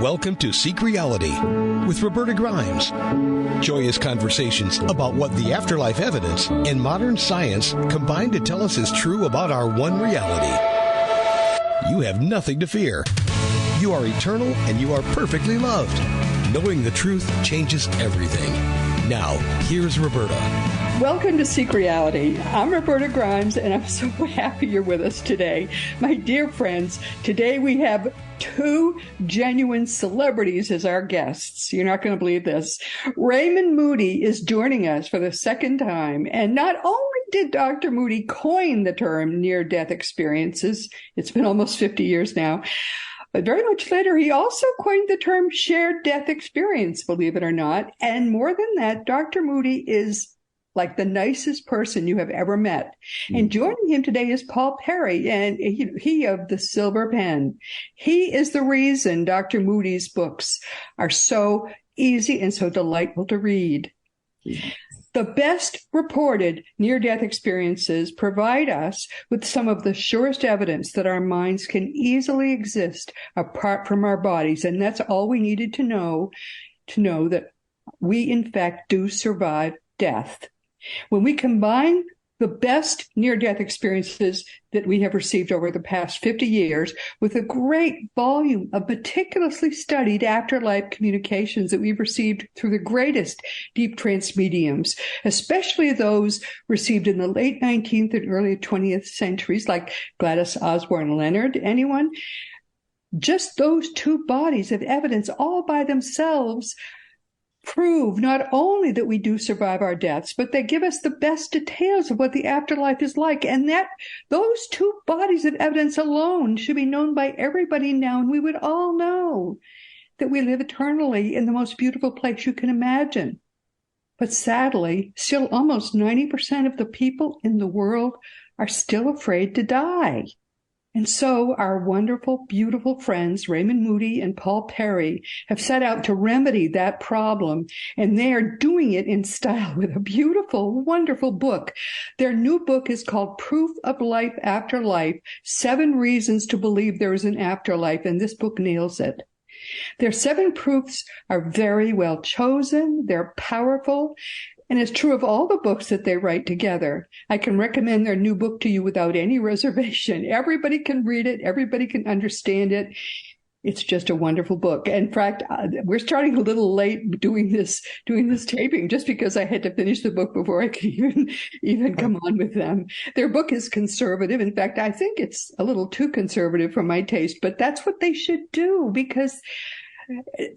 Welcome to Seek Reality with Roberta Grimes. Joyous conversations about what the afterlife evidence and modern science combine to tell us is true about our one reality. You have nothing to fear. You are eternal and you are perfectly loved. Knowing the truth changes everything. Now, here's Roberta. Welcome to Seek Reality. I'm Roberta Grimes, and I'm so happy you're with us today. My dear friends, today we have two genuine celebrities as our guests. You're not going to believe this. Raymond Moody is joining us for the second time, and not only did Dr. Moody coin the term near-death experiences, it's been almost 50 years now, but very much later, he also coined the term shared death experience, believe it or not. And more than that, Dr. Moody is like the nicest person you have ever met. And joining him today is Paul Perry, and he of the Silver Pen. He is the reason Dr. Moody's books are so easy and so delightful to read. The best reported near-death experiences provide us with some of the surest evidence that our minds can easily exist apart from our bodies. And that's all we needed to know that we, in fact, do survive death. When we combine the best near-death experiences that we have received over the past 50 years with a great volume of meticulously studied afterlife communications that we've received through the greatest deep trance mediums, especially those received in the late 19th and early 20th centuries, like Gladys Osborne Leonard, anyone? Just those two bodies of evidence all by themselves prove not only that we do survive our deaths, but they give us the best details of what the afterlife is like. And that those two bodies of evidence alone should be known by everybody now. And we would all know that we live eternally in the most beautiful place you can imagine. But sadly, still almost 90% of the people in the world are still afraid to die. And so our wonderful, beautiful friends, Raymond Moody and Paul Perry, have set out to remedy that problem. And they are doing it in style with a beautiful, wonderful book. Their new book is called Proof of Life After Life, 7 Reasons to Believe There is an Afterlife. And this book nails it. Their 7 proofs are very well chosen. They're powerful. And it's true of all the books that they write together. I can recommend their new book to you without any reservation. Everybody can read it. Everybody can understand it. It's just a wonderful book. In fact, we're starting a little late doing this taping just because I had to finish the book before I could even come on with them. Their book is conservative. In fact, I think it's a little too conservative for my taste, but that's what they should do because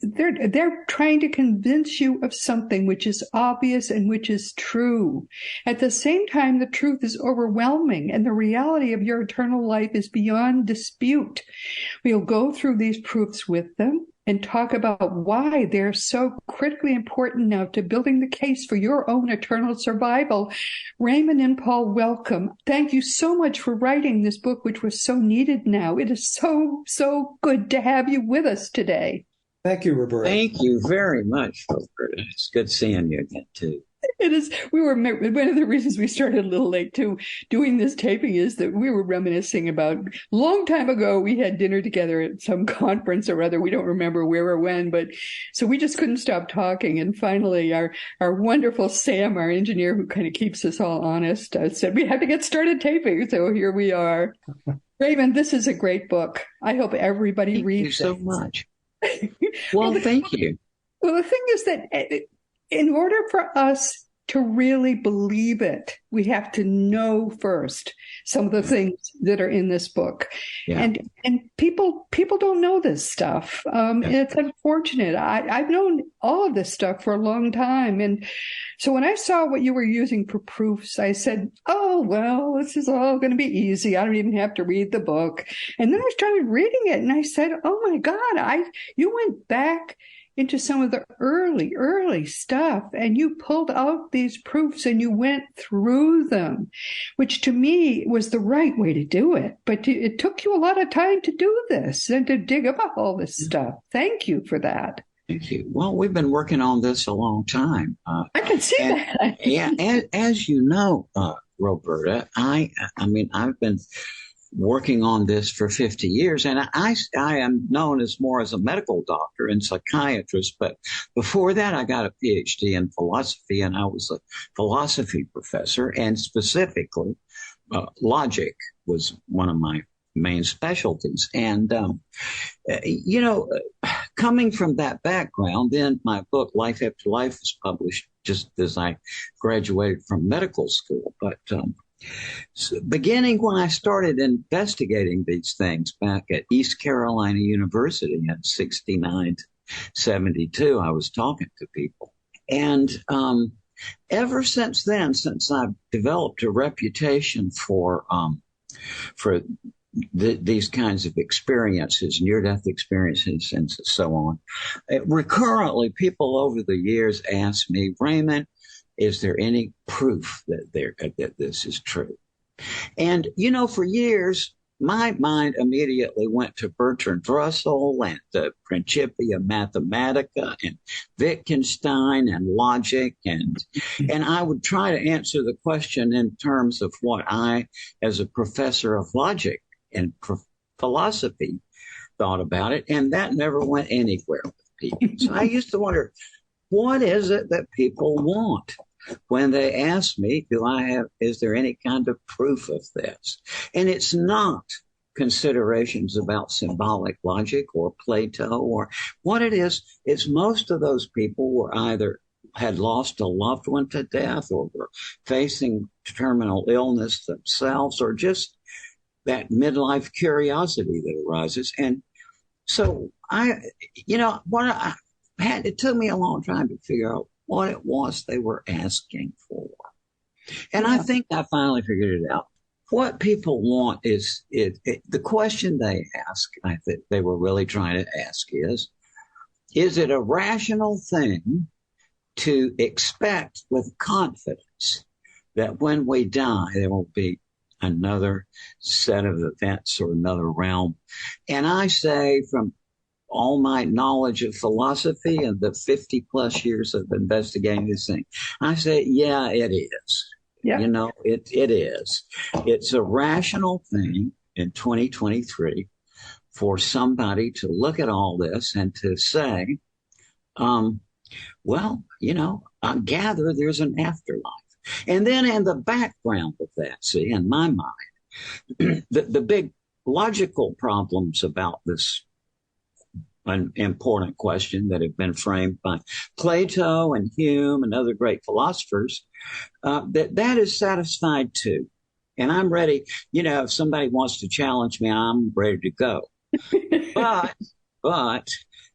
they're trying to convince you of something which is obvious and which is true. At the same time, the truth is overwhelming and the reality of your eternal life is beyond dispute. We'll go through these proofs with them and talk about why they're so critically important now to building the case for your own eternal survival. Raymond and Paul, welcome. Thank you so much for writing this book, which was so needed now. It is so good to have you with us today. Thank you, Roberta. Thank you very much, Roberta. It's good seeing you again, too. It is. One of the reasons we started a little late, too, doing this taping is that we were reminiscing about a long time ago. We had dinner together at some conference or other. We don't remember where or when, but so we just couldn't stop talking. And finally, our wonderful Sam, our engineer, who kind of keeps us all honest, said we had to get started taping. So here we are. Raymond, this is a great book. I hope everybody reads it. Thank you so much. Well, thank you. Well, the thing is that in order for us to really believe it, we have to know first some of the things that are in this book. Yeah. And people don't know this stuff. And it's unfortunate. I've known all of this stuff for a long time. And so when I saw what you were using for proofs, I said, oh, well, this is all going to be easy. I don't even have to read the book. And then I started reading it and I said, oh my God, you went back into some of the early stuff, and you pulled out these proofs and you went through them, which to me was the right way to do it. But it took you a lot of time to do this and to dig up all this stuff. Thank you for that. Thank you. Well, we've been working on this a long time. I can see that. Yeah, as you know, Roberta, I mean, I've been working on this for 50 years. And I am known as more as a medical doctor and psychiatrist. But before that, I got a PhD in philosophy, and I was a philosophy professor. And specifically, logic was one of my main specialties. And, coming from that background, then my book, Life After Life, was published just as I graduated from medical school. But so beginning when I started investigating these things back at East Carolina University in 69 to 72, I was talking to people. And ever since then, since I've developed a reputation for these kinds of experiences, near-death experiences, and so on, recurrently people over the years ask me, Raymond, is there any proof that this is true? And, for years, my mind immediately went to Bertrand Russell and the Principia Mathematica and Wittgenstein and logic. And I would try to answer the question in terms of what I, as a professor of logic and philosophy, thought about it. And that never went anywhere with people. So I used to wonder, what is it that people want when they ask me, is there any kind of proof of this? And it's not considerations about symbolic logic or Plato or what it is. It's most of those people were either had lost a loved one to death or were facing terminal illness themselves, or just that midlife curiosity that arises. And so it took me a long time to figure out what it was they were asking for. And I think I finally figured it out. What people want is the question they ask, I think they were really trying to ask is it a rational thing to expect with confidence that when we die, there will be another set of events or another realm? And I say, from all my knowledge of philosophy and the 50 plus years of investigating this thing, I say, yeah, it is. Yeah. It is. It's a rational thing in 2023 for somebody to look at all this and to say, I gather there's an afterlife. And then in the background of that, see, in my mind, the big logical problems about this an important question that have been framed by Plato and Hume and other great philosophers, that is satisfied too. And I'm ready, if somebody wants to challenge me, I'm ready to go. But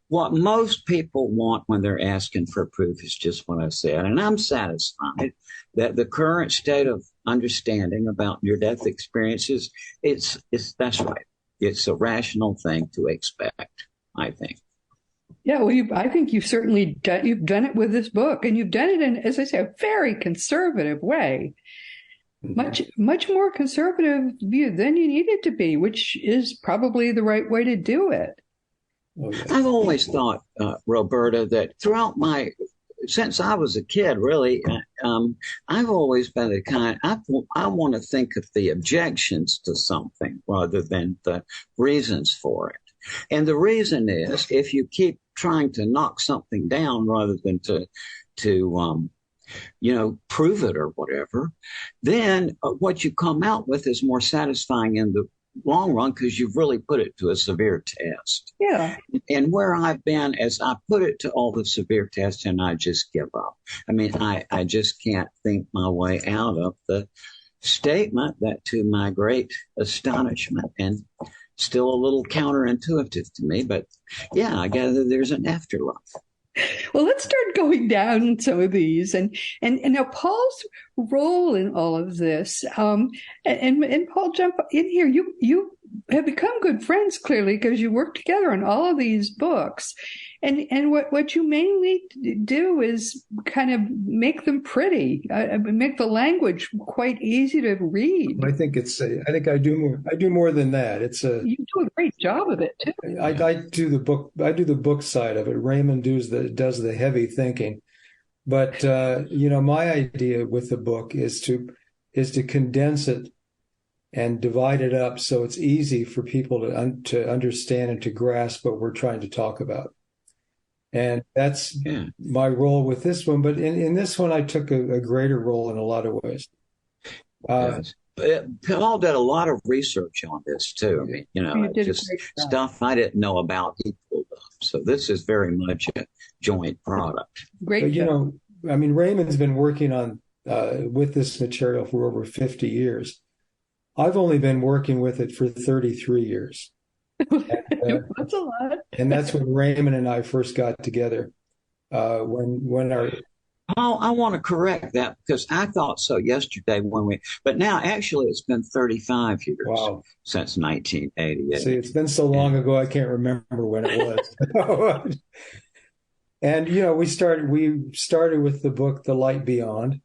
what most people want when they're asking for proof is just what I said. And I'm satisfied that the current state of understanding about near-death experiences, that's right. It's a rational thing to expect, I think. Yeah, well, I think you've certainly you've done it with this book, and you've done it in, as I say, a very conservative way. Much more conservative view than you need it to be, which is probably the right way to do it. I've always thought, Roberta, that since I was a kid, really, I've always been the kind, I want to think of the objections to something rather than the reasons for it. And the reason is, if you keep trying to knock something down rather than to prove it or whatever, then what you come out with is more satisfying in the long run because you've really put it to a severe test. Yeah. And where I've been is I put it to all the severe tests and I just give up. I mean, I just can't think my way out of the statement that, to my great astonishment and still a little counterintuitive to me, but yeah, I gather there's an afterlife. Well, let's start going down some of these, and now Paul's role in all of this. And Paul, jump in here. You have become good friends clearly because you work together on all of these books, and what you mainly do is kind of make them pretty, make the language quite easy to read. I think I do more than that. You do a great job of it too. I do the book side of it. Raymond does the heavy thinking. But my idea with the book is to condense it and divide it up so it's easy for people to understand and to grasp what we're trying to talk about. And that's my role with this one. But in this one, I took a greater role in a lot of ways. Yes. Paul did a lot of research on this too. I mean, just stuff I didn't know about. He pulled up. So this is very much a joint product. Great. But, I mean, Raymond's been working on with this material for over 50 years. I've only been working with it for 33 years. And, that's a lot. And that's when Raymond and I first got together. When our I want to correct that because I thought so yesterday but now actually it's been 35 years since 1988. See, it's been so long ago I can't remember when it was. And we started with the book The Light Beyond,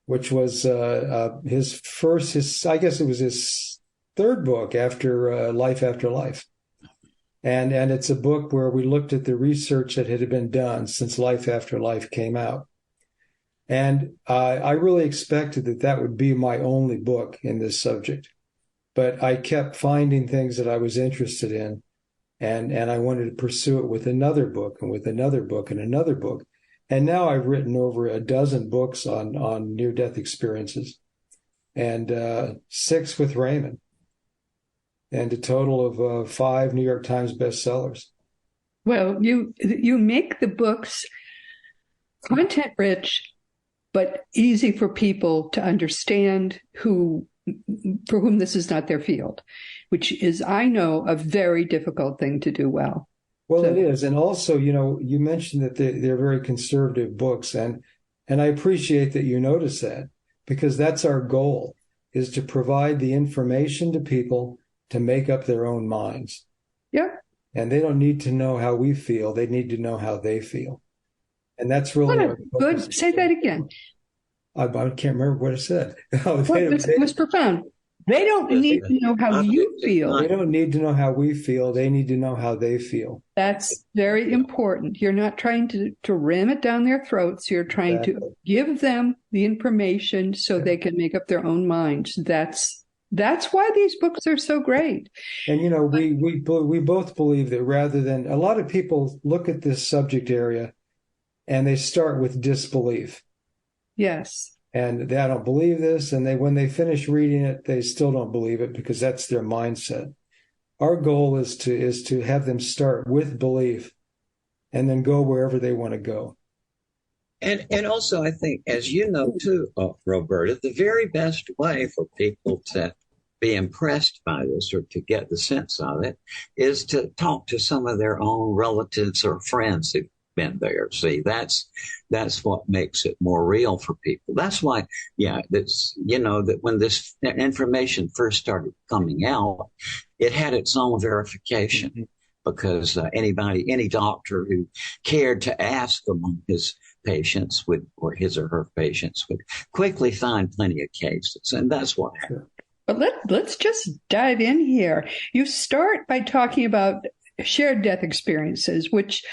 which was his I guess it was his third book after Life After Life. And it's a book where we looked at the research that had been done since Life After Life came out. And I really expected that would be my only book in this subject. But I kept finding things that I was interested in, and I wanted to pursue it with another book and with another book and another book. And now I've written over a dozen books on near-death experiences, and 6 with Raymond, and a total of 5 New York Times bestsellers. Well, you make the books content-rich, but easy for people to understand for whom this is not their field, which is, I know, a very difficult thing to do well. Well, it is. And also, you mentioned that they're very conservative books, and I appreciate that you notice that, because that's our goal, is to provide the information to people to make up their own minds. Yeah. And they don't need to know how we feel. They need to know how they feel. And that's really good. Say that again. I can't remember what I said. It was profound. They don't need to know how you feel. They don't need to know how we feel. They need to know how they feel. That's very important. You're not trying to ram it down their throats. You're trying to give them the information so they can make up their own minds. That's why these books are so great. And, we both believe that rather than, a lot of people look at this subject area and they start with disbelief. Yes. And they don't believe this. And when they finish reading it, they still don't believe it because that's their mindset. Our goal is to have them start with belief and then go wherever they want to go. And also, I think, as you know, too, Roberta, the very best way for people to be impressed by this or to get the sense of it is to talk to some of their own relatives or friends who've been there. See, that's what makes it more real for people. That's why, that when this information first started coming out, it had its own verification because any doctor who cared to ask among his patients or his or her patients would quickly find plenty of cases. And that's what happened. But let's just dive in here. You start by talking about shared death experiences, which,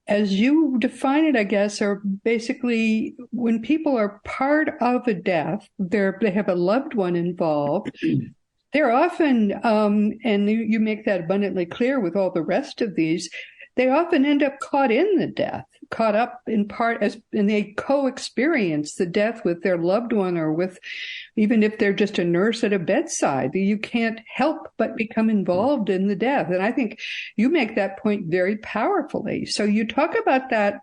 as you define it, I guess, are basically when people are part of a death, they have a loved one involved. They're often, and you make that abundantly clear with all the rest of these, they often end up caught in the death, caught up in part and they co-experience the death with their loved one or with, even if they're just a nurse at a bedside, you can't help but become involved in the death. And I think you make that point very powerfully. So you talk about that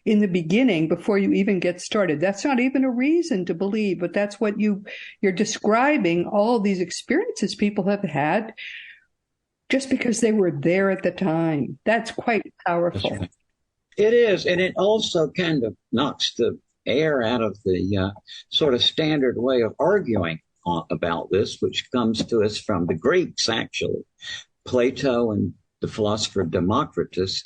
in the beginning before you even get started. That's not even a reason to believe, but that's what you're describing, all these experiences people have had just because they were there at the time. That's quite powerful. That's right. It is. And it also kind of knocks the air out of the sort of standard way of arguing about this, which comes to us from the Greeks, actually. Plato and the philosopher Democritus.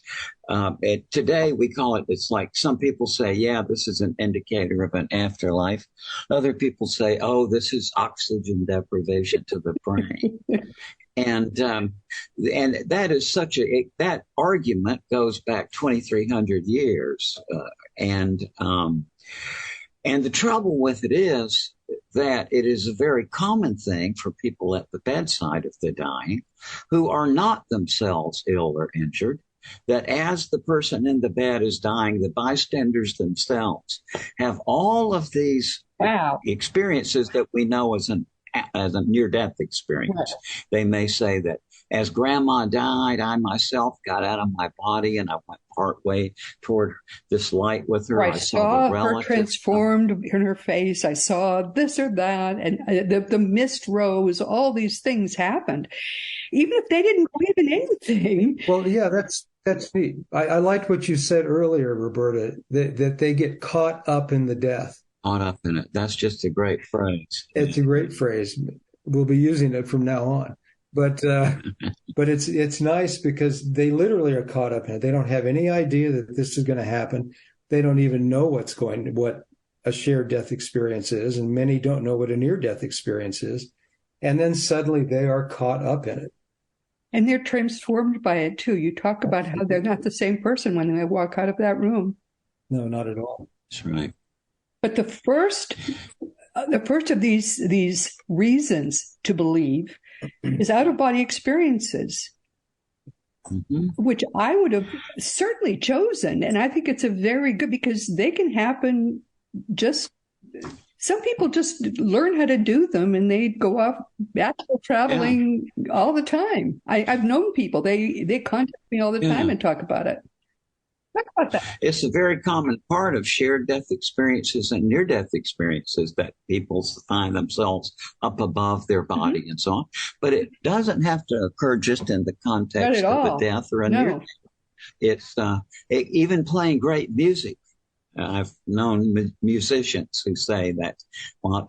Today we call it's like some people say, yeah, this is an indicator of an afterlife. Other people say, oh, this is oxygen deprivation to the brain. And that is that argument goes back 2,300 years. And the trouble with it is that it is a very common thing for people at the bedside of the dying who are not themselves ill or injured, that as the person in the bed is dying, the bystanders themselves have all of these experiences that we know as a near-death experience. Right. They may say that as Grandma died, I myself got out of my body and I went partway toward this light with her. Right. I saw her transformed in her face. I saw this or that, and the mist rose. All these things happened, even if they didn't believe in anything. Well, yeah, that's neat. I liked what you said earlier, Roberta, that they get caught up in the death. Caught up in it. That's just a great phrase. It's a great phrase. We'll be using it from now on. But it's nice because they literally are caught up in it. They don't have any idea that this is going to happen. They don't even know what a shared death experience is, and many don't know what a near-death experience is. And then suddenly they are caught up in it. And they're transformed by it too. You talk about how they're not the same person when they walk out of that room. No, not at all. That's right. But the first of these reasons to believe is out-of-body experiences, which I would have certainly chosen. And I think it's a very good, because they can happen some people just learn how to do them and they go off astral traveling all the time. I've known people, they contact me all the time and talk about it. Talk about that. It's a very common part of shared death experiences and near-death experiences that people find themselves up above their body and so on. But it doesn't have to occur just in the context of a death or a near-death. It's even playing great music. I've known musicians who say that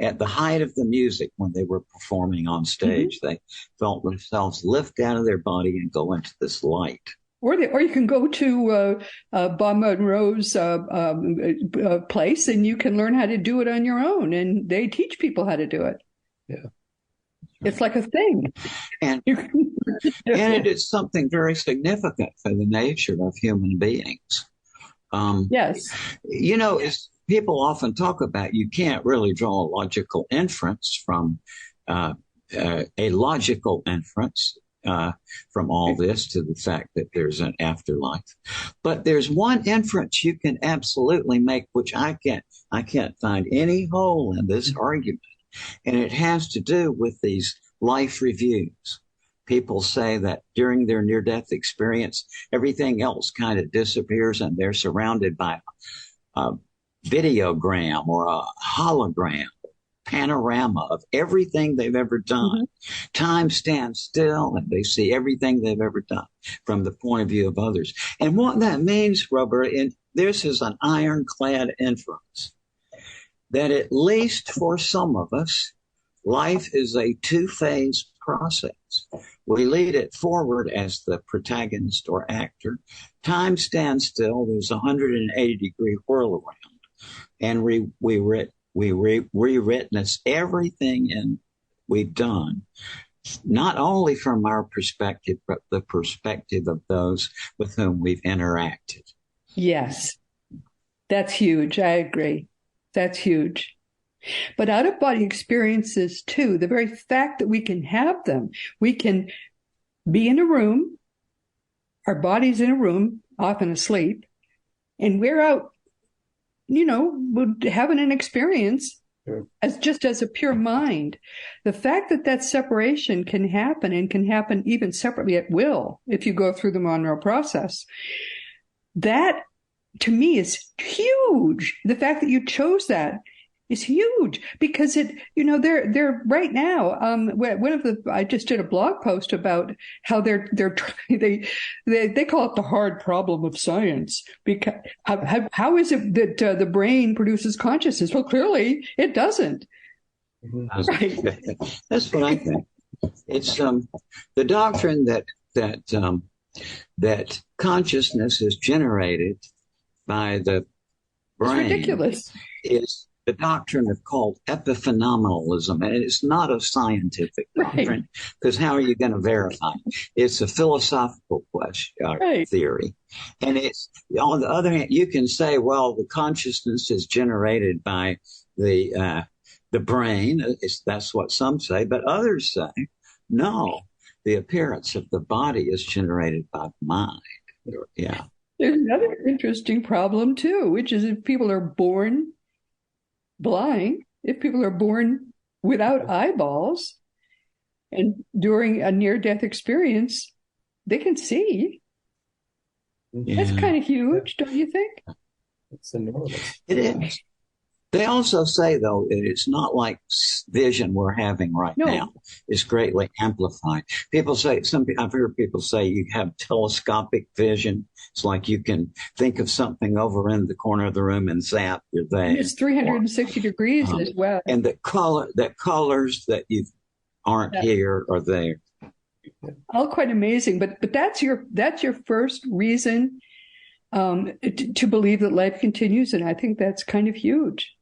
at the height of the music, when they were performing on stage, they felt themselves lift out of their body and go into this light. Or you can go to Bob Monroe's place and you can learn how to do it on your own, and they teach people how to do it. Yeah. It's like a thing. And it is something very significant for the nature of human beings. Yes. You know, people often talk about, you can't really draw a logical inference from a logical inference from all this to the fact that there's an afterlife. But there's one inference you can absolutely make, which I can't find any hole in this argument. And it has to do with these life reviews. People say that during their near-death experience, everything else kind of disappears and they're surrounded by a videogram or a hologram, panorama of everything they've ever done. Time stands still and they see everything they've ever done from the point of view of others. And what that means, Robert, and this is an ironclad inference, that at least for some of us, life is a two-phase process. We lead it forward as the protagonist or actor. Time stands still. There's a 180-degree whirl around. And we re-witness everything we've done, not only from our perspective, but the perspective of those with whom we've interacted. Yes, that's huge. I agree. That's huge. But out-of-body experiences, too, the very fact that we can have them, we can be in a room, our body's in a room, often asleep, and we're out, having an experience as a pure mind. The fact that separation can happen and can happen even separately at will, if you go through the Monroe process, that, to me, is huge. The fact that you chose that is huge, because they're right now. I just did a blog post about how they call it the hard problem of science, because how is it that the brain produces consciousness? Well, clearly it doesn't. Right. That's what I think. It's the doctrine that consciousness is generated by the brain. It's ridiculous. the doctrine of called epiphenomenalism, and it's not a scientific doctrine because how are you going to verify it? It's a philosophical question theory, and it's on the other hand, you can say, well, the consciousness is generated by the brain. That's what some say, but others say no. The appearance of the body is generated by the mind. Yeah. There's another interesting problem too, which is if people are born blind, if people are born without eyeballs, and during a near-death experience, they can see. Yeah. That's kind of huge, don't you think? It's enormous. It is. They also say, though, that it's not like vision we're having right now. It's greatly amplified. People say, I've heard people say you have telescopic vision. It's like you can think of something over in the corner of the room and zap, you're there. And it's 360 degrees as well. And the colors that you aren't here are there. All quite amazing. But that's your first reason to believe that life continues, and I think that's kind of huge.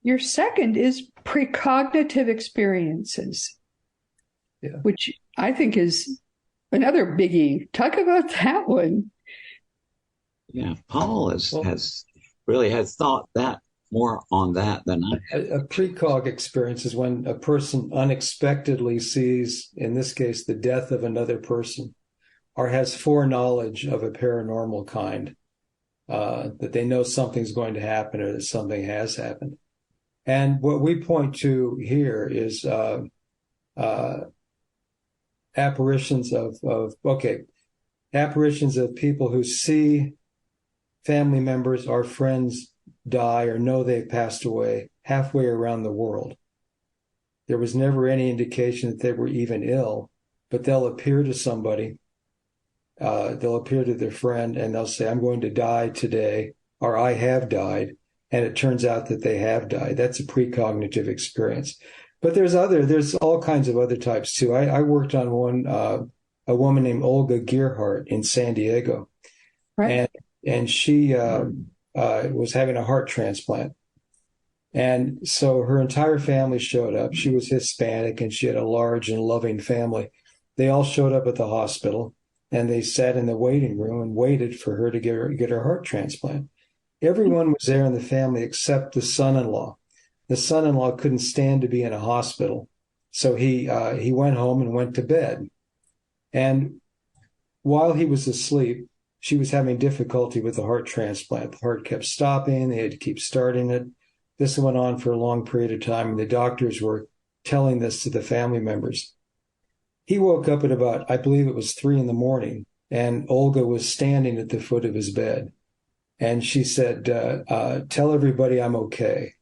Your second is precognitive experiences, which I think is another biggie. Talk about that one. Yeah, Paul has thought that more on that than I have. A precog experience is when a person unexpectedly sees, in this case, the death of another person, or has foreknowledge of a paranormal kind, that they know something's going to happen or that something has happened. And what we point to here is apparitions of people who see family members or friends die or know they've passed away halfway around the world. There was never any indication that they were even ill, but they'll appear to somebody. They'll appear to their friend and they'll say, I'm going to die today, or I have died. And it turns out that they have died. That's a precognitive experience. But there's all kinds of other types too. I worked on one, a woman named Olga Gearhart in San Diego. Right. And she was having a heart transplant. And so her entire family showed up. She was Hispanic and she had a large and loving family. They all showed up at the hospital and they sat in the waiting room and waited for her to get her heart transplant. Everyone was there in the family except the son-in-law. The son-in-law couldn't stand to be in a hospital. So he went home and went to bed. And while he was asleep, she was having difficulty with the heart transplant. The heart kept stopping. They had to keep starting it. This went on for a long period of time, and the doctors were telling this to the family members. He woke up at about, I believe it was 3 a.m, and Olga was standing at the foot of his bed. And she said, tell everybody I'm okay,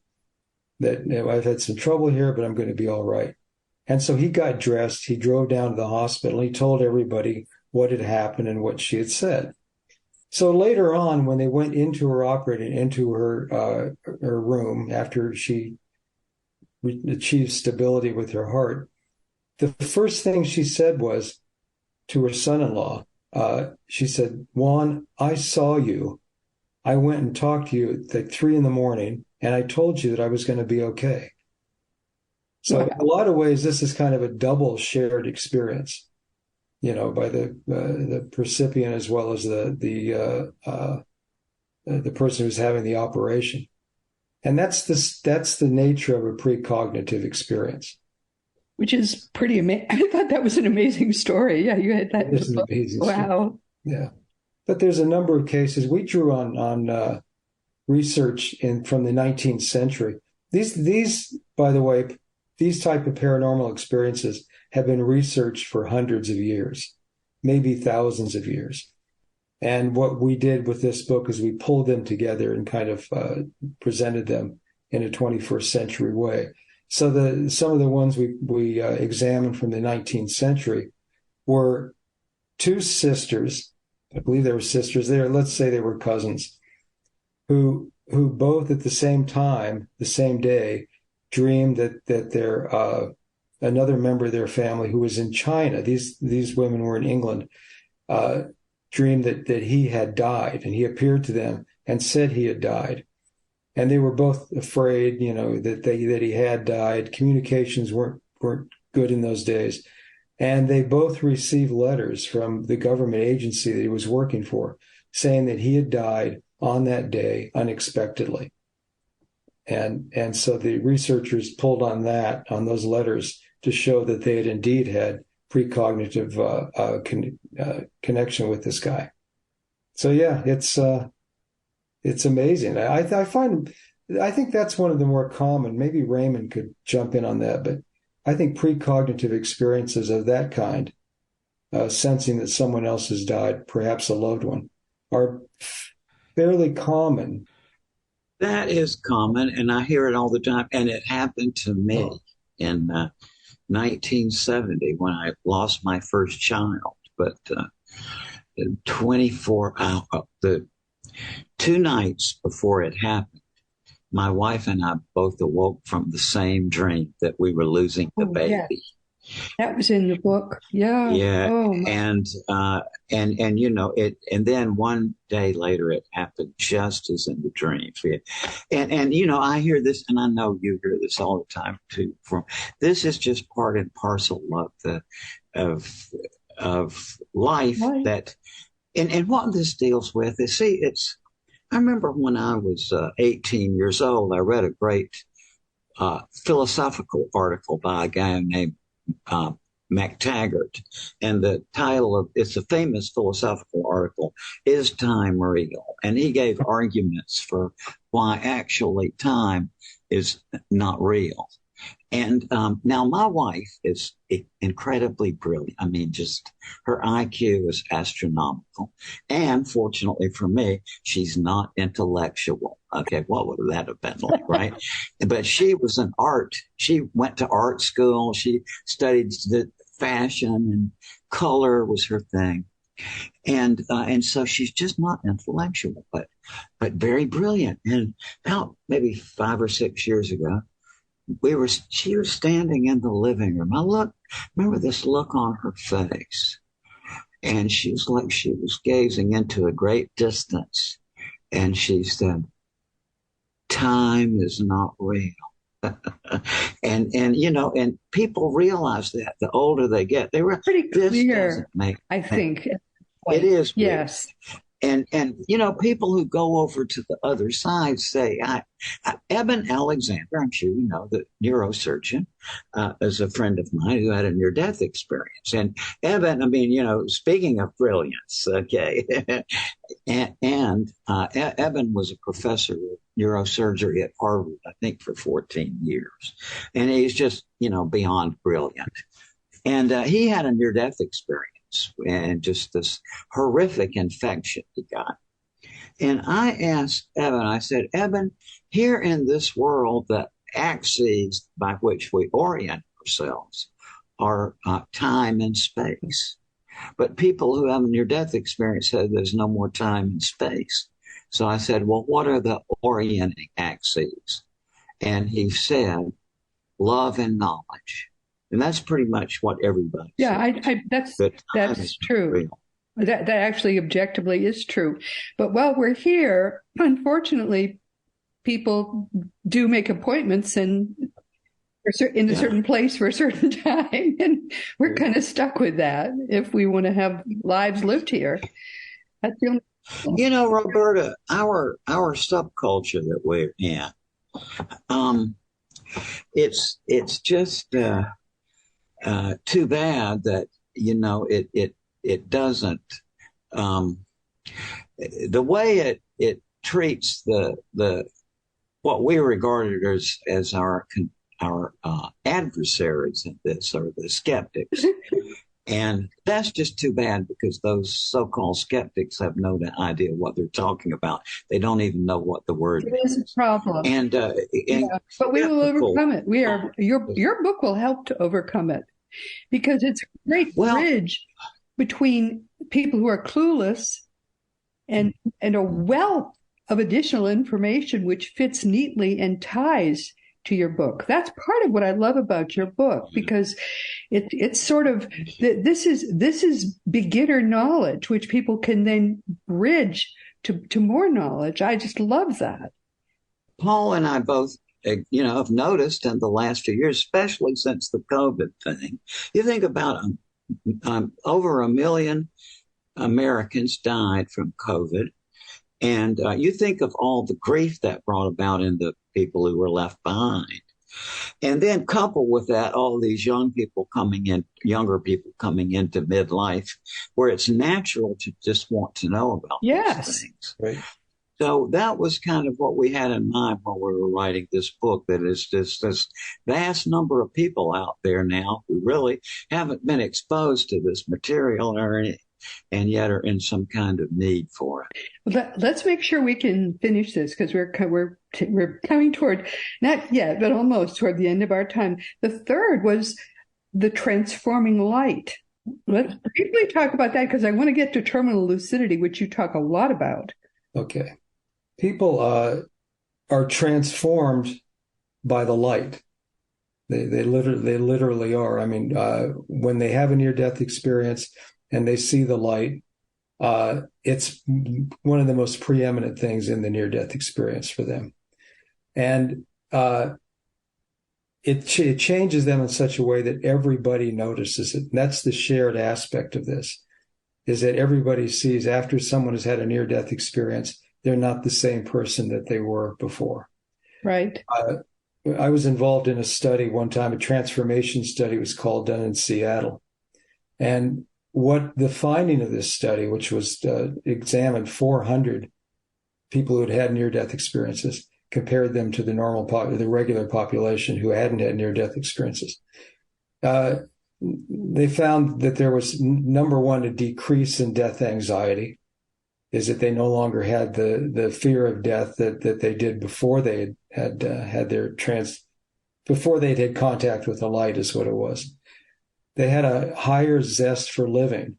that I've had some trouble here, but I'm going to be all right. And so he got dressed. He drove down to the hospital. He told everybody what had happened and what she had said. So later on, when they went into her room after she achieved stability with her heart, the first thing she said was to her son-in-law, she said, Juan, I saw you. I went and talked to you at like 3 a.m, and I told you that I was going to be okay. So in a lot of ways, this is kind of a double shared experience, by the recipient as well as the person who's having the operation. And that's the nature of a precognitive experience. Which is pretty amazing. I thought that was an amazing story. Yeah, you had that. It's an amazing story. Wow. Yeah. But there's a number of cases. We drew on research from the 19th century. These, by the way, these type of paranormal experiences have been researched for hundreds of years, maybe thousands of years. And what we did with this book is we pulled them together and kind of presented them in a 21st century way. So some of the ones we examined from the 19th century were 2 sisters. I believe they were sisters. Let's say they were cousins, who both at the same time, the same day, dreamed that their another member of their family who was in China. These women were in England. Dreamed that he had died, and he appeared to them and said he had died. and they were both afraid, that he had died. Communications weren't good in those days, and they both received letters from the government agency that he was working for, saying that he had died on that day unexpectedly. And so the researchers pulled on those letters to show that they had indeed had precognitive connection with this guy. So yeah, it's amazing. I think that's one of the more common. Maybe Raymond could jump in on that, but I think precognitive experiences of that kind, sensing that someone else has died, perhaps a loved one, are fairly common. That is common, and I hear it all the time. And it happened to me in 1970 when I lost my first child. But 24 hours, the 2 nights before it happened, my wife and I both awoke from the same dream that we were losing the baby. Yeah. That was in the book. Yeah. Yeah. Oh, and it, and then one day later it happened just as in the dream. And I hear this, and I know you hear this all the time too. This is just part and parcel of life, right. that, and what this deals with is, I remember when I was 18 years old, I read a great philosophical article by a guy named McTaggart, and the title of it's a famous philosophical article, "Is Time Real?" And he gave arguments for why actually time is not real. And now my wife is incredibly brilliant. I mean, just her IQ is astronomical. And fortunately for me, she's not intellectual. Okay, what would that have been like, right? But she was she went to art school. She studied the fashion, and color was her thing. And so she's just not intellectual, but very brilliant. And about maybe 5 or 6 years ago, she was standing in the living room. Remember this look on her face. And she was like she was gazing into a great distance. And she said, "Time is not real." and people realize that the older they get, they were pretty clear. I think it is. Yes. And people who go over to the other side say, Eben Alexander, I'm sure you know, the neurosurgeon, is a friend of mine who had a near-death experience. And Eben, speaking of brilliance, okay, and Eben was a professor of neurosurgery at Harvard, I think, for 14 years. And he's just, beyond brilliant. And he had a near-death experience, and just this horrific infection he got. And I asked Eben, I said, "Eben, here in this world, the axes by which we orient ourselves are time and space. But people who have a near-death experience said there's no more time and space." So I said, "Well, what are the orienting axes?" And he said, "Love and knowledge." And that's pretty much what everybody says. That's true. That actually objectively is true. But while we're here, unfortunately, people do make appointments in a certain place for a certain time. And we're kind of stuck with that if we want to have lives lived here. That's the only... Roberta, our subculture that we're in, it's just... too bad that it doesn't the way it treats the what we regarded as our adversaries in this, or the skeptics. And that's just too bad, because those so-called skeptics have no idea what they're talking about. They don't even know what the word is. It is a problem. And but we will overcome it. Your book will help to overcome it, because it's a great bridge between people who are clueless and a wealth of additional information which fits neatly and ties to your book. That's part of what I love about your book, because it's sort of, this is beginner knowledge, which people can then bridge to more knowledge. I just love that. Paul and I both, have noticed in the last 2 years, especially since the COVID thing, you think about over 1 million Americans died from COVID. And you think of all the grief that brought about in the people who were left behind. And then couple with that, all these younger people coming into midlife, where it's natural to just want to know about these things. Right. So that was kind of what we had in mind when we were writing this book, that is just this vast number of people out there now who really haven't been exposed to this material and yet are in some kind of need for it. Let's make sure we can finish this, because we're coming toward, not yet, but almost toward the end of our time. The third was the transforming light. Let's briefly talk about that, because I want to get to terminal lucidity, which you talk a lot about. Okay. People are transformed by the light. They literally are. I mean, when they have a near-death experience and they see the light, it's one of the most preeminent things in the near-death experience for them. And it changes them in such a way that everybody notices it. And that's the shared aspect of this, is that everybody sees after someone has had a near-death experience, they're not the same person that they were before. Right. I was involved in a study one time, a transformation study was called, done in Seattle. And what the finding of this study, which was examined 400 people who had had near-death experiences, compared them to the regular population who hadn't had near-death experiences. They found that there was, number one, a decrease in death anxiety, is that they no longer had the fear of death that they did before they had before they'd had contact with the light, is what it was. They had a higher zest for living,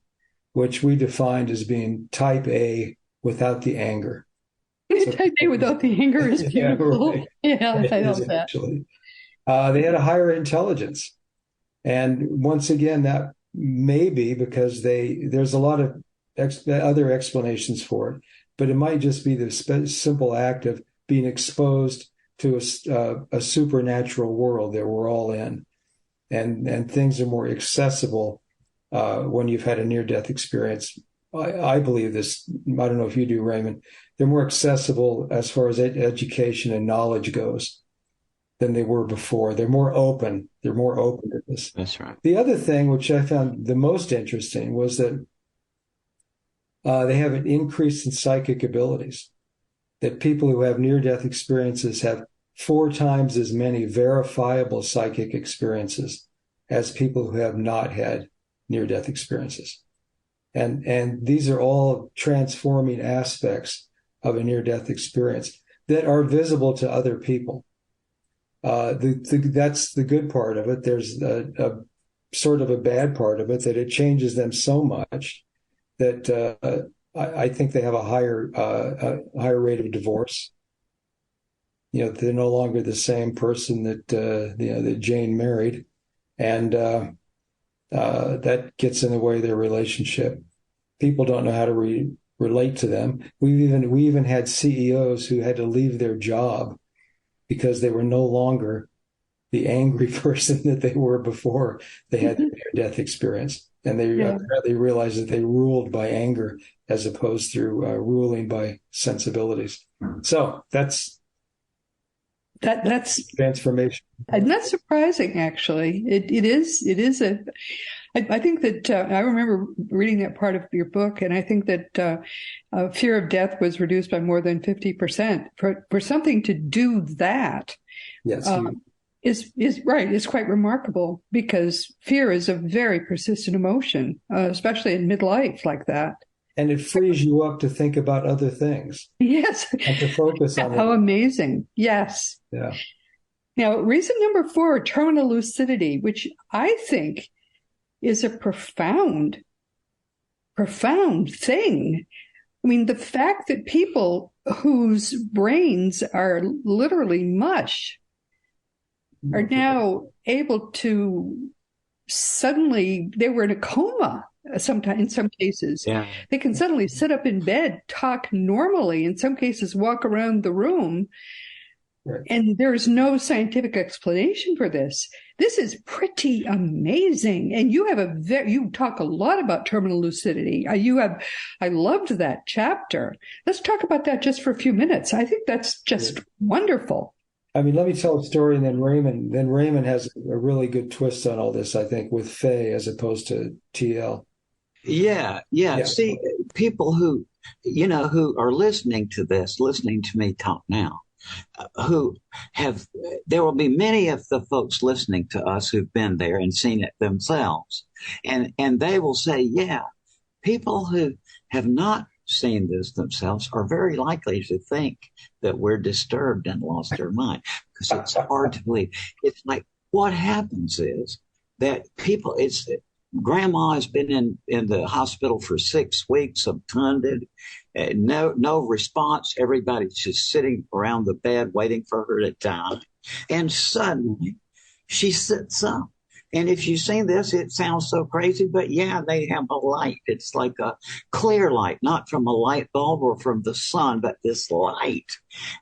which we defined as being type A without the anger. So, type A without the anger is beautiful. Right. Yeah, I love that. Actually. They had a higher intelligence. And once again, that may be because there's a lot of other explanations for it, but it might just be the simple act of being exposed to a supernatural world that we're all in. And things are more accessible when you've had a near-death experience. I believe this. I don't know if you do, Raymond. They're more accessible as far as education and knowledge goes than they were before. They're more open. They're more open to this. That's right. The other thing, which I found the most interesting, was that they have an increase in psychic abilities. That people who have near-death experiences have 4 times as many verifiable psychic experiences as people who have not had near-death experiences. And these are all transforming aspects of a near-death experience that are visible to other people. That's the good part of it. There's a sort of a bad part of it, that it changes them so much that I think they have a higher rate of divorce. They're no longer the same person that Jane married, and that gets in the way of their relationship. People don't know how to relate to them. We even had CEOs who had to leave their job because they were no longer the angry person that they were before they had their near-death experience. And they realized that they ruled by anger as opposed to ruling by sensibilities. So that's transformation. And that's surprising, actually. It is I think that I remember reading that part of your book, and I think that fear of death was reduced by more than 50%. For something to do that, yes, is right. It's quite remarkable, because fear is a very persistent emotion, especially in midlife like that. And it frees you up to think about other things. Yes. And to focus on How amazing. Yes. Yeah. Now, reason number 4, terminal lucidity, which I think is a profound thing. I mean, the fact that people whose brains are literally mush are now able to suddenly, they were in a coma sometimes, in some cases. Yeah. They can suddenly sit up in bed, talk normally, in some cases walk around the room. Right. And there's no scientific explanation for this. This is pretty amazing. And you have you talk a lot about terminal lucidity. I loved that chapter. Let's talk about that just for a few minutes. I think that's just wonderful. I mean, let me tell a story, and then Raymond has a really good twist on all this, I think, with Faye as opposed to TL. Yeah. See, people who are listening to me talk now, there will be many of the folks listening to us who've been there and seen it themselves. And they will say, yeah, people who have not seen this themselves are very likely to think that we're disturbed and lost our mind, because it's hard to believe. It's like, what happens is that grandma has been in the hospital for 6 weeks, obtunded, no response. Everybody's just sitting around the bed waiting for her to die. And suddenly she sits up. And if you've seen this, it sounds so crazy, but yeah, they have a light. It's like a clear light, not from a light bulb or from the sun, but this light.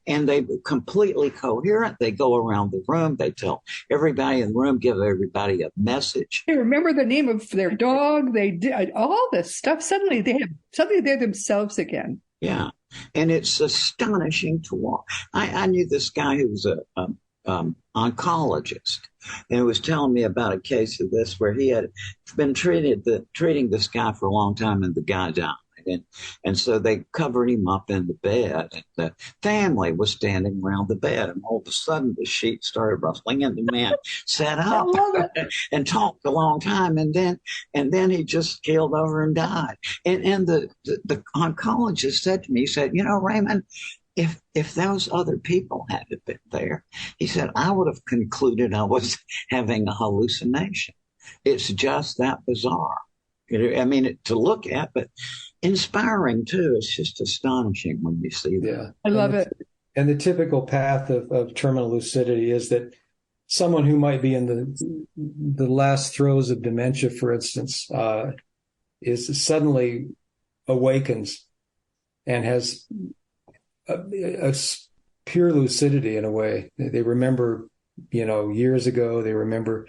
And they're completely coherent. They go around the room. They tell everybody in the room, give everybody a message. They remember the name of their dog. They did all this stuff. Suddenly they're themselves again. Yeah. And it's astonishing to watch. I knew this guy who was a oncologist, and he was telling me about a case of this where he had been treating this guy for a long time, and the guy died. And so they covered him up in the bed, and the family was standing around the bed, and all of a sudden the sheet started rustling, and the man sat up and talked a long time, and then he just keeled over and died. And the oncologist said to me, he said, Raymond, if those other people had been there, he said, I would have concluded I was having a hallucination. It's just that bizarre. I mean, to look at, but inspiring too. It's just astonishing when you see that. Yeah, I love it. And the typical path of terminal lucidity is that someone who might be in the last throes of dementia, for instance, is suddenly awakens and has a pure lucidity in a way. They remember, years ago. They remember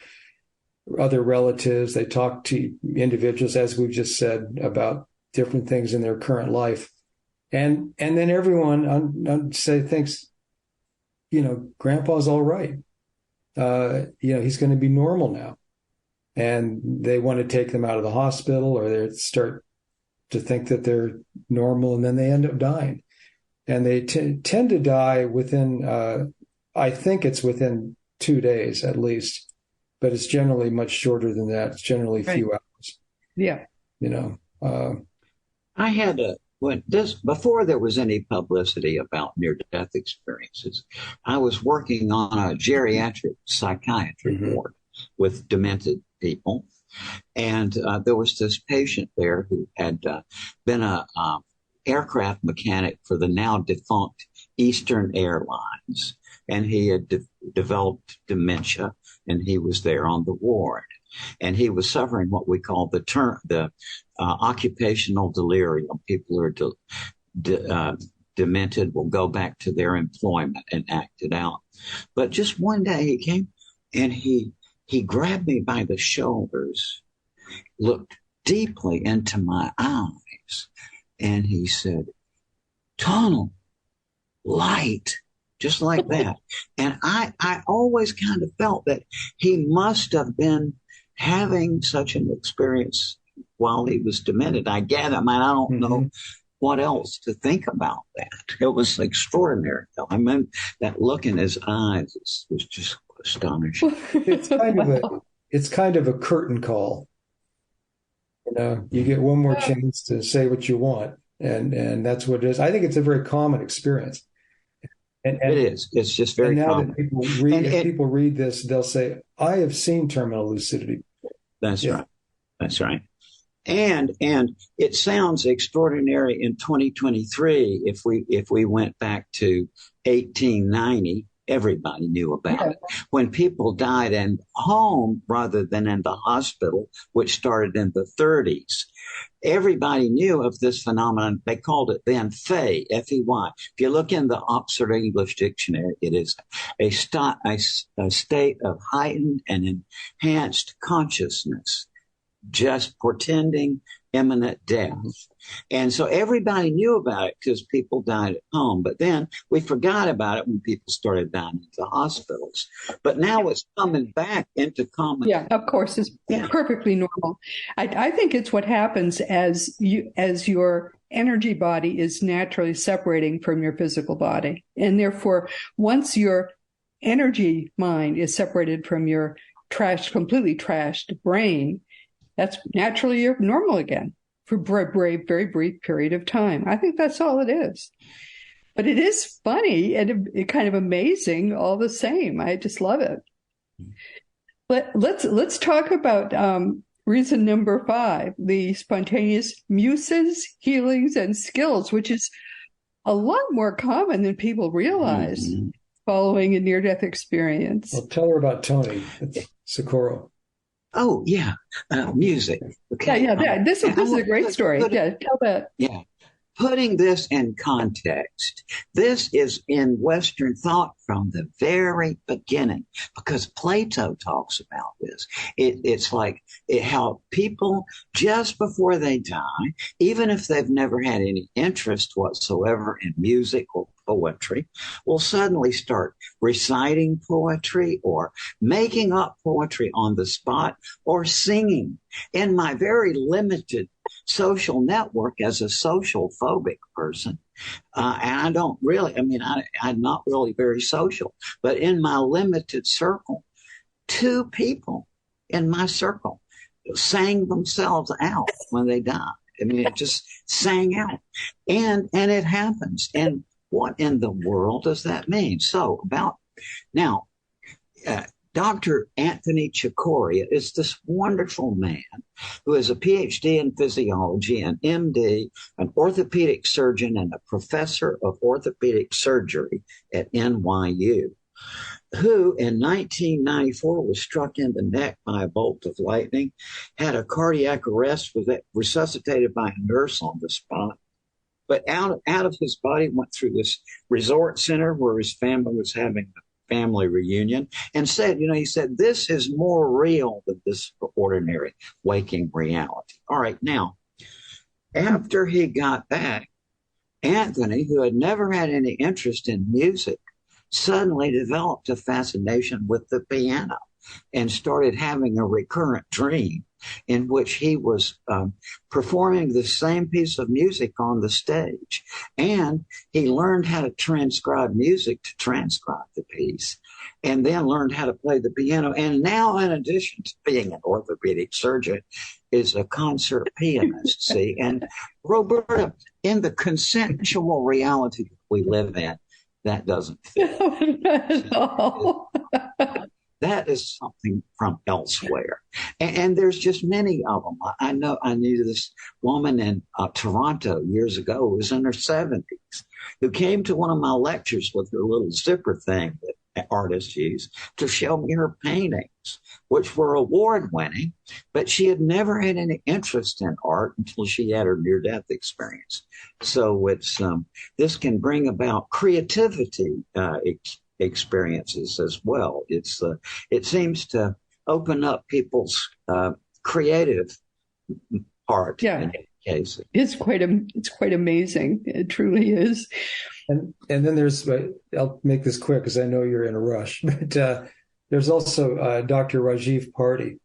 other relatives. They talk to individuals, as we've just said, about different things in their current life, and then everyone thinks, Grandpa's all right. He's going to be normal now, and they want to take them out of the hospital, or they start to think that they're normal, and then they end up dying. And they tend to die within, I think it's within 2 days at least, but it's generally much shorter than that. It's generally a few hours. Yeah. I had before there was any publicity about near-death experiences, I was working on a geriatric psychiatry ward with demented people. And there was this patient there who had been a aircraft mechanic for the now defunct Eastern Airlines, and he had developed dementia, and he was there on the ward, and he was suffering what we call the occupational delirium. People who are demented will go back to their employment and act it out. But just one day he came and he grabbed me by the shoulders, looked deeply into my eyes, and he said, "Tunnel, light," just like that. And I always kind of felt that he must have been having such an experience while he was demented. I don't know what else to think about that. It was extraordinary. I mean, that look in his eyes was just astonishing. It's kind of a curtain call. You get one more chance to say what you want, and that's what it is. I think it's a very common experience. And it is. It's just very common. If people read this, they'll say, "I have seen terminal lucidity." That's right. That's right. And it sounds extraordinary in 2023 if we went back to 1890 everybody knew about it. When people died in home rather than in the hospital, which started in the 30s, everybody knew of this phenomenon. They called it then FEY, F-E-Y. If you look in the Oxford English Dictionary, it is a state of heightened and enhanced consciousness, just portending imminent death. And so everybody knew about it because people died at home. But then we forgot about it when people started dying in the hospitals. But now it's coming back into common. Yeah, of course, it's perfectly normal. I think it's what happens as your energy body is naturally separating from your physical body. And therefore, once your energy mind is separated from your completely trashed brain, that's naturally you're normal again for a very brief period of time. I think that's all it is. But it is funny and it kind of amazing all the same. I just love it. But let's talk about reason number 5, the spontaneous muses, healings, and skills, which is a lot more common than people realize following a near-death experience. Well, tell her about Tony at Socorro. Oh, yeah. Music. Okay. Yeah. This is a great story. Tell that. Yeah. Putting this in context, this is in Western thought from the very beginning, because Plato talks about this. It's like how people, just before they die, even if they've never had any interest whatsoever in music or poetry, will suddenly start reciting poetry or making up poetry on the spot or singing. In my very limited social network as a social phobic person, and I don't really, I'm not really very social, but in my limited circle, 2 people in my circle sang themselves out when they died. It just sang out, and it happens. And what in the world does that mean? So Dr. Anthony Cicoria is this wonderful man who is a PhD in physiology, an MD, an orthopedic surgeon, and a professor of orthopedic surgery at NYU, who in 1994 was struck in the neck by a bolt of lightning, had a cardiac arrest, was resuscitated by a nurse on the spot. But out of his body, went through this resort center where his family was having a family reunion, and said, he said, this is more real than this ordinary waking reality. All right, now, after he got back, Anthony, who had never had any interest in music, suddenly developed a fascination with the piano and started having a recurrent dream in which he was performing the same piece of music on the stage. And he learned how to transcribe music to transcribe the piece, and then learned how to play the piano. And now, in addition to being an orthopedic surgeon, is a concert pianist, see? And Roberta, in the consensual reality we live in, that doesn't fit. Not at all. That is something from elsewhere. And there's just many of them. I knew this woman in Toronto years ago who was in her 70s, who came to one of my lectures with her little zipper thing that artists use to show me her paintings, which were award-winning, but she had never had any interest in art until she had her near-death experience. So it's this can bring about creativity experiences as well. It seems to open up people's creative part. Yeah, in cases. It's quite amazing. It truly is. And then there's, I'll make this quick because I know you're in a rush, but there's also Dr. Rajiv Party,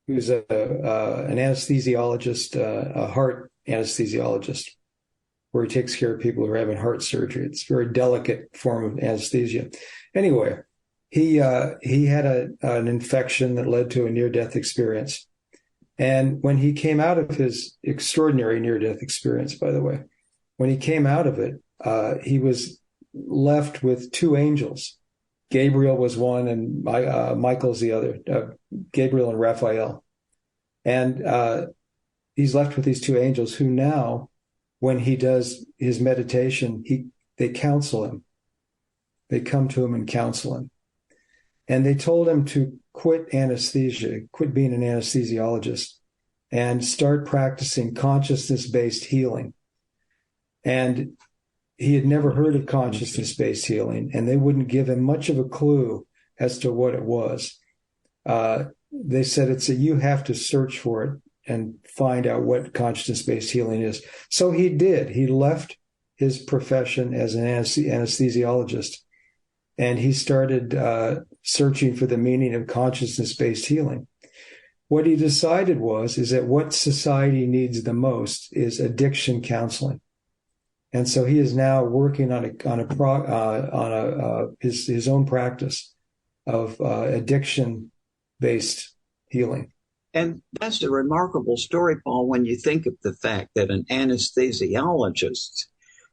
who's an anesthesiologist, a heart anesthesiologist, where he takes care of people who are having heart surgery. It's a very delicate form of anesthesia. Anyway, he had an infection that led to a near-death experience. And when he came out of his extraordinary near-death experience, by the way, when he came out of it, he was left with 2 angels. Gabriel was one and Michael's the other, Gabriel and Raphael. And he's left with these 2 angels who now, when he does his meditation, they counsel him. They come to him and counsel him. And they told him to quit anesthesia, quit being an anesthesiologist, and start practicing consciousness-based healing. And he had never heard of consciousness-based healing, and they wouldn't give him much of a clue as to what it was. They said you have to search for it and find out what consciousness-based healing is. So he did. He left his profession as an anesthesiologist, and he started searching for the meaning of consciousness-based healing. What he decided is that what society needs the most is addiction counseling. And so he is now working on his own practice of addiction-based healing. And that's a remarkable story, Paul, when you think of the fact that an anesthesiologist,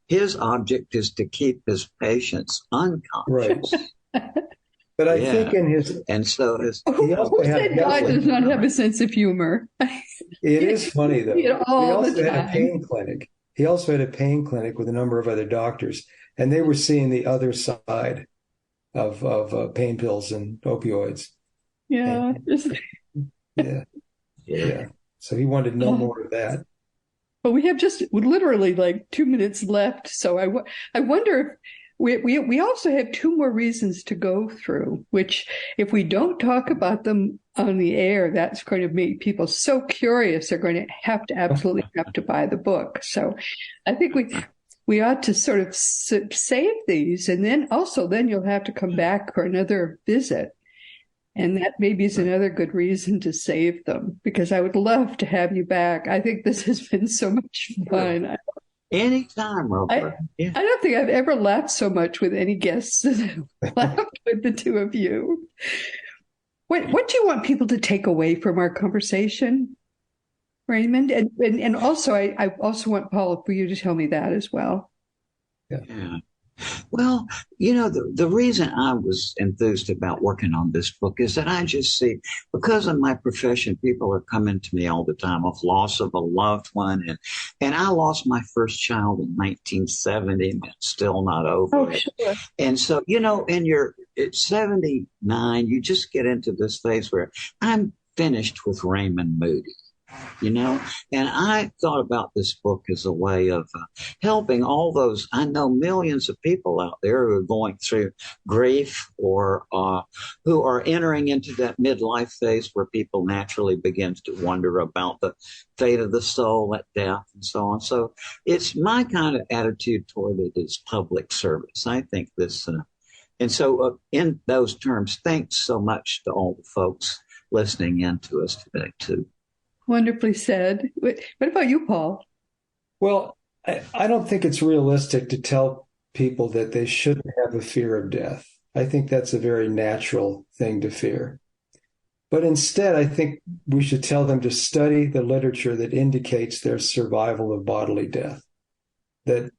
his object is to keep his patients unconscious. Right. But I think in his... And so his... Who said God does not have a sense of humor? It is funny, though. He also had a pain clinic. He also had a pain clinic with a number of other doctors, and they were seeing the other side of pain pills and opioids. Yeah. Yeah. So he wanted no more of that. But we have just literally like 2 minutes left. So I wonder if we also have 2 more reasons to go through, which if we don't talk about them on the air, that's going to make people so curious. They're going to absolutely have to buy the book. So I think we ought to sort of save these. And then you'll have to come back for another visit. And that maybe is another good reason to save them, because I would love to have you back. I think this has been so much fun. Anytime, Robert. I don't think I've ever laughed so much with any guests as I've laughed with the 2 of you. What do you want people to take away from our conversation, Raymond? And also, I also want Paul for you to tell me that as well. Yeah. Well, the reason I was enthused about working on this book is that I just see, because of my profession, people are coming to me all the time of loss of a loved one. And I lost my first child in 1970, and it's still not over. Oh, sure. And so, at 79, you just get into this phase where I'm finished with Raymond Moody. And I thought about this book as a way of helping all those, I know millions of people out there who are going through grief or who are entering into that midlife phase where people naturally begin to wonder about the fate of the soul at death and so on. So it's my kind of attitude toward it is public service. I think this, and so in those terms, thanks so much to all the folks listening in to us today too. Wonderfully said. What about you, Paul? Well, I don't think it's realistic to tell people that they shouldn't have a fear of death. I think that's a very natural thing to fear. But instead, I think we should tell them to study the literature that indicates their survival of bodily death. That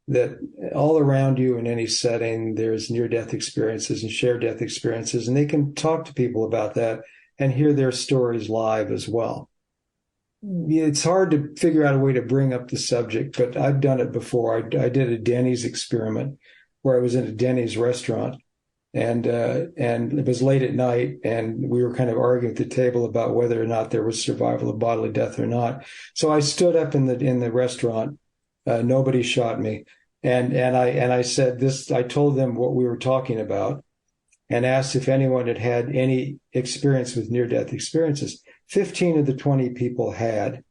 all around you in any setting, there's near-death experiences and shared death experiences, and they can talk to people about that and hear their stories live as well. It's hard to figure out a way to bring up the subject, but I've done it before. I did a Denny's experiment where I was in a Denny's restaurant, and it was late at night, and we were kind of arguing at the table about whether or not there was survival of bodily death or not. So I stood up in the restaurant. Nobody shot me, and I said this. I told them what we were talking about, and asked if anyone had had any experience with near-death experiences. 15 of the 20 people had.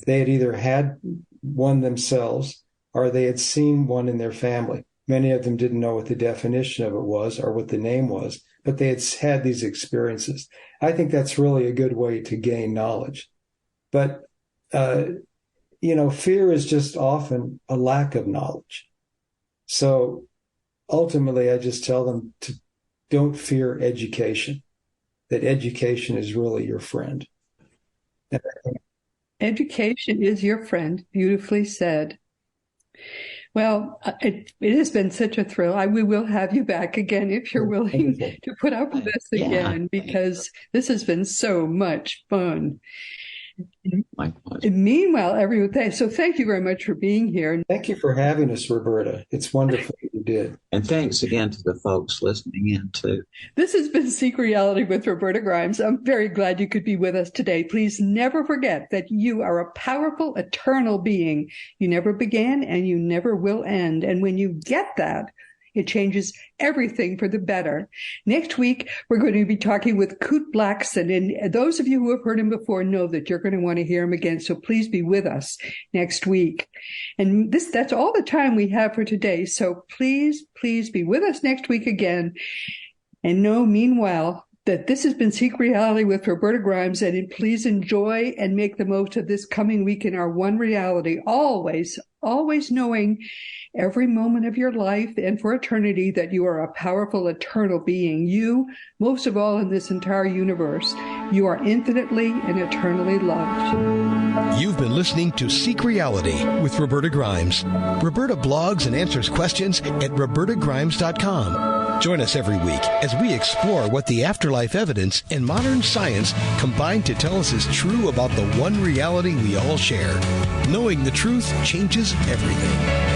They had either had one themselves or they had seen one in their family. Many of them didn't know what the definition of it was or what the name was, but they had had these experiences. I think that's really a good way to gain knowledge. But, fear is just often a lack of knowledge. So ultimately, I just tell them to don't fear education, that education is really your friend. Education is your friend. Beautifully said. Well, it has been such a thrill. We will have you back again if you're willing to put up with this again, because this has been so much fun. Meanwhile, everyone, so thank you very much for being here. Thank you for having us, Roberta. It's wonderful to be did. And thanks again to the folks listening in, too. This has been Seek Reality with Roberta Grimes. I'm very glad you could be with us today. Please never forget that you are a powerful, eternal being. You never began and you never will end. And when you get that, it changes everything for the better. Next week, we're going to be talking with Kute Blackson. And those of you who have heard him before know that you're going to want to hear him again. So please be with us next week. And that's all the time we have for today. So please be with us next week again. And know, meanwhile, that this has been Seek Reality with Roberta Grimes. And please enjoy and make the most of this coming week in our one reality. Always knowing every moment of your life and for eternity that you are a powerful, eternal being. You, most of all in this entire universe, you are infinitely and eternally loved. You've been listening to Seek Reality with Roberta Grimes. Roberta blogs and answers questions at robertagrimes.com. Join us every week as we explore what the afterlife evidence and modern science combine to tell us is true about the one reality we all share. Knowing the truth changes everything.